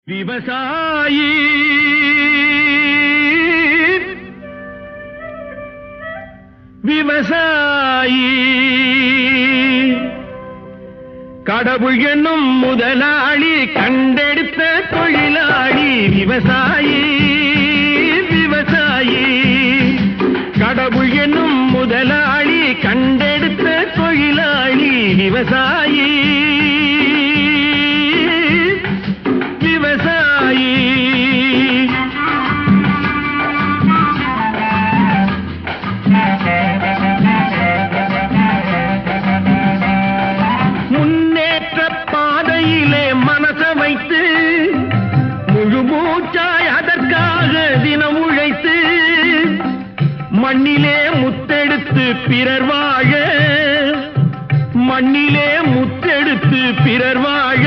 விவசாயி விவசாயி கடவுள் என்னும் முதலாளி கண்டெடுத்த தொழிலாளி விவசாயி விவசாயி கடவுள் என்னும் முதலாளி கண்டெடுத்த தொழிலாளி விவசாயி விவசாயி முன்னேற்ற பாதையிலே மனச வைத்து முழு மூச்சாய் அதற்காக தினம் உழைத்து மண்ணிலே முத்தெடுத்து பிறர் வாழ மண்ணிலே முத்தெடுத்து பிறர் வாழ